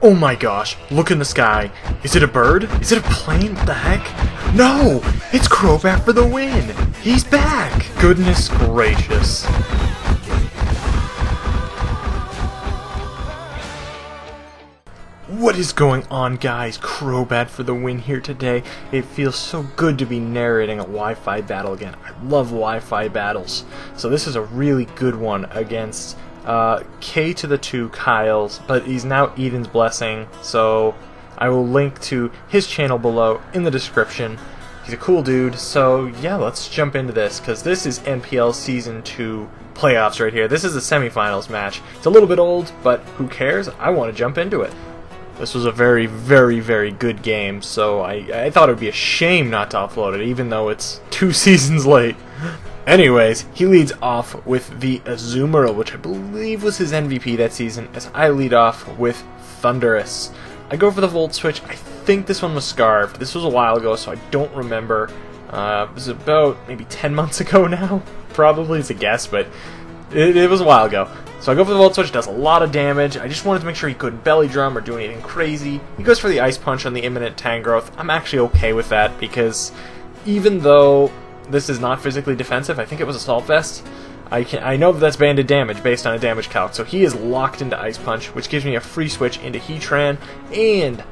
Oh my gosh, look in the sky. Is it a bird? Is it a plane? What the heck? No! It's Crobat for the win! He's back! Goodness gracious. What is going on, guys? Crobat for the win here today. It feels so good to be narrating a Wi-Fi battle again. I love Wi-Fi battles. So this is a really good one against K to the 2 Kyle's, but he's now Eden's Blessing, so I will link to his channel below in the description. He's a cool dude, so yeah, let's jump into this, because this is NPL Season 2 playoffs right here. This is a semifinals match. It's a little bit old, but who cares? I want to jump into it. This was a very, very, very good game, so I thought it would be a shame not to upload it, even though it's 2 seasons late. Anyways, he leads off with the Azumarill, which I believe was his MVP that season, as I lead off with Thundurus. I go for the Volt Switch. I think this one was Scarved. This was a while ago, so I don't remember. It was about maybe 10 months ago now. Probably, it's a guess, but it was a while ago. So I go for the Volt Switch, does a lot of damage. I just wanted to make sure he couldn't Belly Drum or do anything crazy. He goes for the Ice Punch on the imminent Tangrowth. I'm actually okay with that, because even though this is not physically defensive, I think it was Assault Vest, I know that that's banded damage based on a damage calc, so he is locked into Ice Punch, which gives me a free switch into Heatran, and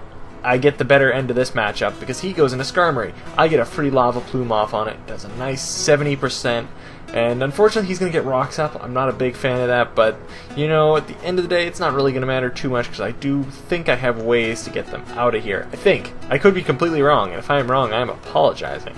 I get the better end of this matchup because he goes into Skarmory. I get a free Lava Plume off on it, does a nice 70%, and unfortunately he's going to get Rocks Up. I'm not a big fan of that, but you know, at the end of the day, it's not really going to matter too much because I do think I have ways to get them out of here. I think. I could be completely wrong, and if I am wrong, I am apologizing.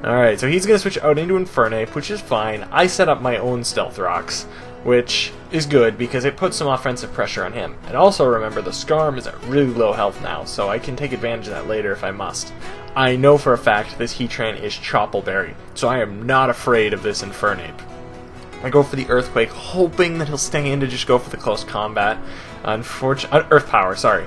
Alright, so he's going to switch out into Infernape, which is fine. I set up my own Stealth Rocks, which is good because it puts some offensive pressure on him. And also remember, the Skarm is at really low health now, so I can take advantage of that later if I must. I know for a fact this Heatran is Chople Berry, so I am not afraid of this Infernape. I go for the Earthquake, hoping that he'll stay in to just go for the close combat. Earth Power, sorry.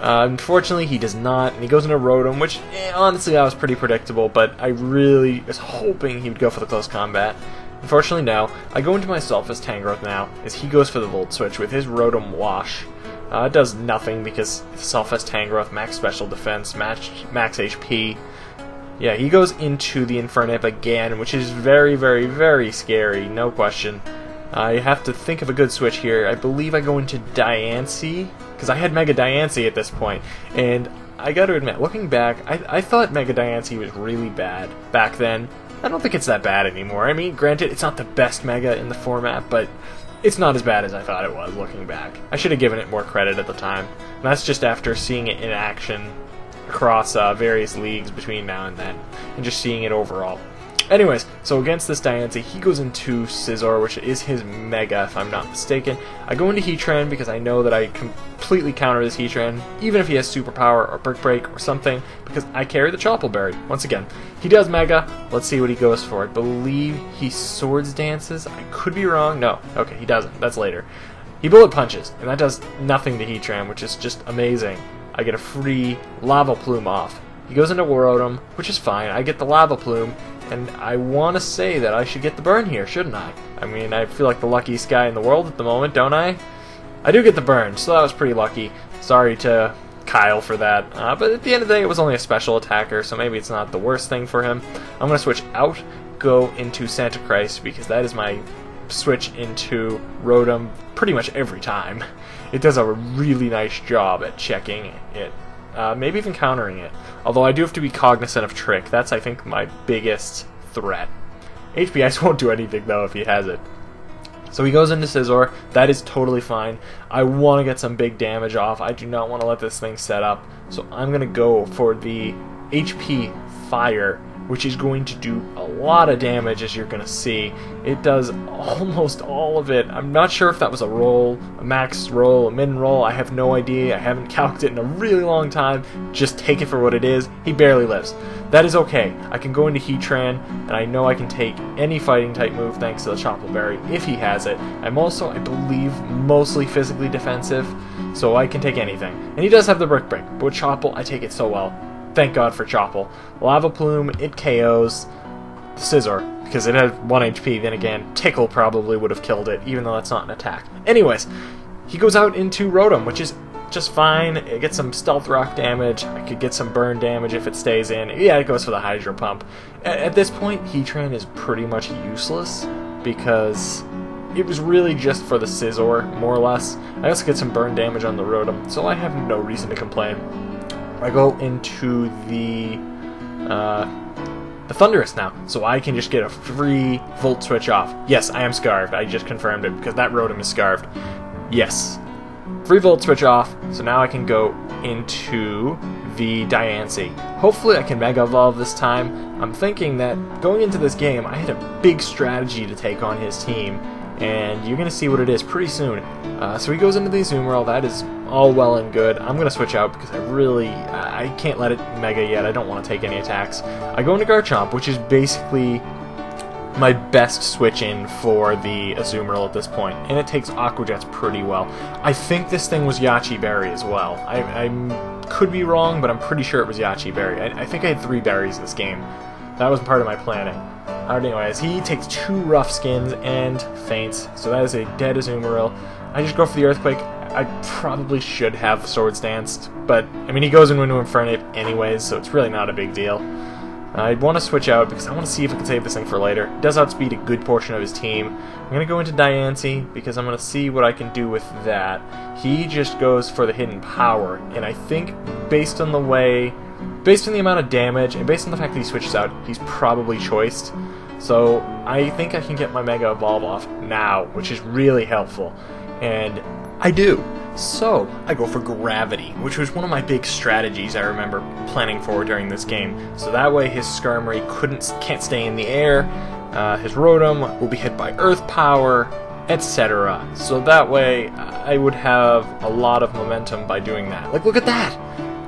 Unfortunately, he does not, and he goes into Rotom, which, honestly, that was pretty predictable, but I really was hoping he would go for the close combat. Unfortunately, no. I go into myself as Tangrowth now, as he goes for the Volt Switch with his Rotom Wash. It does nothing because self as Tangrowth, max special defense, max HP. Yeah, he goes into the Infernape again, which is very, very, very scary, no question. I have to think of a good switch here. I believe I go into Diancie, because I had Mega Diancie at this point, and I gotta admit, looking back, I thought Mega Diancie was really bad back then. I don't think it's that bad anymore. I mean, granted, it's not the best Mega in the format, but it's not as bad as I thought it was looking back. I should have given it more credit at the time. And that's just after seeing it in action across various leagues between now and then, and just seeing it overall. Anyways, so against this Diancie, he goes into Scizor, which is his Mega, if I'm not mistaken. I go into Heatran because I know that I completely counter this Heatran, even if he has Superpower or Brick Break or something, because I carry the Chople Berry. Once again, he does Mega. Let's see what he goes for. I believe he Swords Dances. I could be wrong. No. Okay, he doesn't. That's later. He Bullet Punches, and that does nothing to Heatran, which is just amazing. I get a free Lava Plume off. He goes into Rotom, which is fine. I get the Lava Plume, and I want to say that I should get the burn here, shouldn't I? I mean, I feel like the luckiest guy in the world at the moment, don't I? I do get the burn, so that was pretty lucky. Sorry to Kyle for that. But at the end of the day, it was only a special attacker, so maybe it's not the worst thing for him. I'm going to switch out, go into Santa Christ, because that is my switch into Rotom pretty much every time. It does a really nice job at checking it. Maybe even countering it. Although I do have to be cognizant of Trick. That's, I think, my biggest threat. HP Ice won't do anything, though, if he has it. So he goes into Scizor. That is totally fine. I want to get some big damage off. I do not want to let this thing set up. So I'm going to go for the HP Fire, which is going to do a lot of damage, as you're going to see. It does almost all of it. I'm not sure if that was a roll, a max roll, a min roll. I have no idea. I haven't calculated it in a really long time. Just take it for what it is. He barely lives. That is okay. I can go into Heatran, and I know I can take any fighting type move thanks to the Chople Berry if he has it. I'm also, I believe, mostly physically defensive, so I can take anything. And he does have the Brick Break, but with Chople, I take it so well. Thank God for Chople. Lava Plume, it KOs the Scizor, because it had 1 HP. Then again, Tickle probably would have killed it, even though that's not an attack. Anyways, he goes out into Rotom, which is just fine. It gets some stealth rock damage. I could get some burn damage if it stays in. Yeah, it goes for the hydro pump. At this point, Heatran is pretty much useless because it was really just for the Scizor, more or less. I also get some burn damage on the Rotom, so I have no reason to complain. I go into the Thundurus now, so I can just get a free Volt Switch off. Yes, I am Scarved. I just confirmed it because that Rotom is Scarved. Yes. Free Volt Switch off, so now I can go into the Diancie. Hopefully I can Mega Evolve this time. I'm thinking that going into this game, I had a big strategy to take on his team, and you're going to see what it is pretty soon. So he goes into the Azumarill. That is all well and good. I'm going to switch out because I can't let it Mega yet. I don't want to take any attacks. I go into Garchomp, which is basically my best switch in for the Azumarill at this point, and it takes Aqua Jets pretty well. I think this thing was Yache Berry as well. I could be wrong, but I'm pretty sure it was Yache Berry. I think I had 3 berries this game. That was part of my planning. Anyways, he takes 2 Rough Skins and faints, so that is a dead Azumarill. I just go for the Earthquake. I probably should have Swords Danced, but I mean, he goes into Infernape anyways, so it's really not a big deal. I'd want to switch out because I want to see if I can save this thing for later. It does outspeed a good portion of his team. I'm going to go into Diancie because I'm going to see what I can do with that. He just goes for the Hidden Power, and I think based on the amount of damage, and based on the fact that he switches out, he's probably choiced. So I think I can get my Mega Evolve off now, which is really helpful. And I do. So I go for Gravity, which was one of my big strategies I remember planning for during this game. So that way his Skarmory can't stay in the air, his Rotom will be hit by Earth Power, etc. So that way I would have a lot of momentum by doing that. Like, look at that!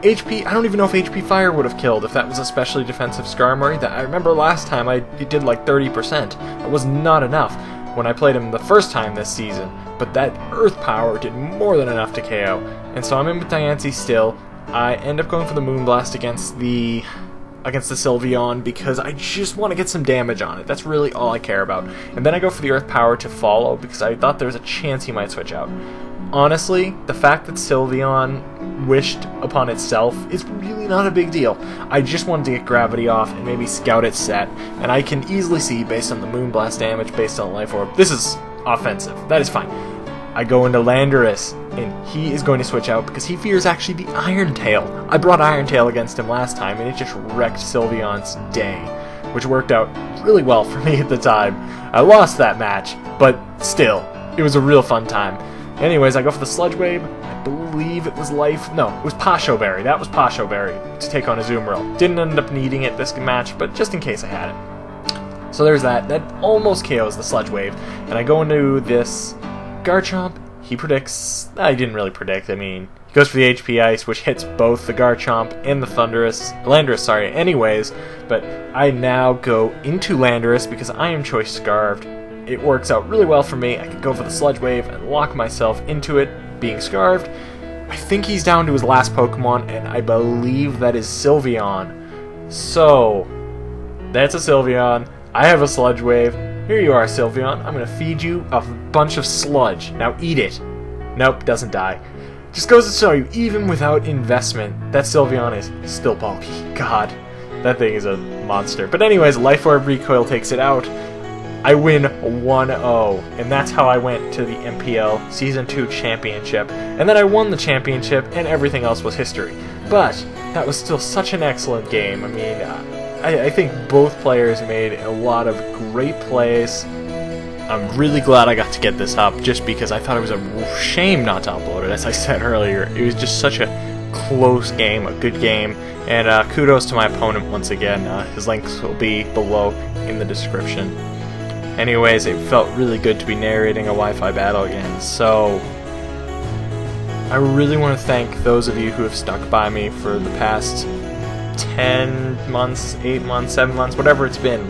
HP, I don't even know if HP Fire would have killed if that was a specially defensive Skarmory. That I remember last time it did like 30%. That was not enough when I played him the first time this season, but that Earth Power did more than enough to KO. And so I'm in with Diancie still. I end up going for the Moonblast against the Sylveon because I just want to get some damage on it. That's really all I care about. And then I go for the Earth Power to follow because I thought there was a chance he might switch out. Honestly, the fact that Sylveon wished upon itself is really not a big deal. I just wanted to get Gravity off and maybe scout its set, and I can easily see, based on the Moonblast damage, based on Life Orb, this is offensive. That is fine. I go into Landorus, and he is going to switch out because he fears actually the Iron Tail. I brought Iron Tail against him last time, and it just wrecked Sylveon's day, which worked out really well for me at the time. I lost that match, but still, it was a real fun time. Anyways, I go for the Sludge Wave. I believe it was it was Pasho Berry. That was Pasho Berry to take on Azumarill. Didn't end up needing it this match, but just in case I had it. So there's that. That almost KOs the Sludge Wave. And I go into this Garchomp. He predicts... I didn't really predict. I mean, he goes for the HP Ice, which hits both the Garchomp and the Landorus, anyways. But I now go into Landorus because I am Choice Scarved. It works out really well for me. I can go for the Sludge Wave and lock myself into it, being Scarved. I think he's down to his last Pokemon, and I believe that is Sylveon. So, that's a Sylveon. I have a Sludge Wave. Here you are, Sylveon. I'm going to feed you a bunch of sludge. Now eat it. Nope, doesn't die. Just goes to show you, even without investment, that Sylveon is still bulky. God, that thing is a monster. But anyways, Life Orb Recoil takes it out. I win 1-0, and that's how I went to the NPL Season 2 Championship. And then I won the championship, and everything else was history. But that was still such an excellent game. I mean, I think both players made a lot of great plays. I'm really glad I got to get this up, just because I thought it was a shame not to upload it, as I said earlier. It was just such a close game, a good game. And kudos to my opponent once again. His links will be below in the description. Anyways, it felt really good to be narrating a Wi-Fi battle again, so I really want to thank those of you who have stuck by me for the past 10 months, 8 months, 7 months, whatever it's been,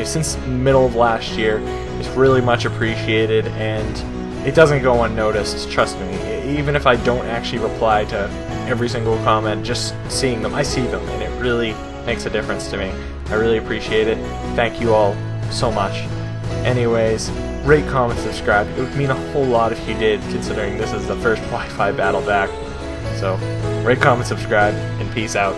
since the middle of last year. It's really much appreciated, and it doesn't go unnoticed, trust me. Even if I don't actually reply to every single comment, just seeing them, I see them, and it really makes a difference to me. I really appreciate it. Thank you all so much. Anyways, rate, comment, subscribe. It would mean a whole lot if you did, considering this is the first Wi-Fi battle back. So, rate, comment, subscribe, and peace out.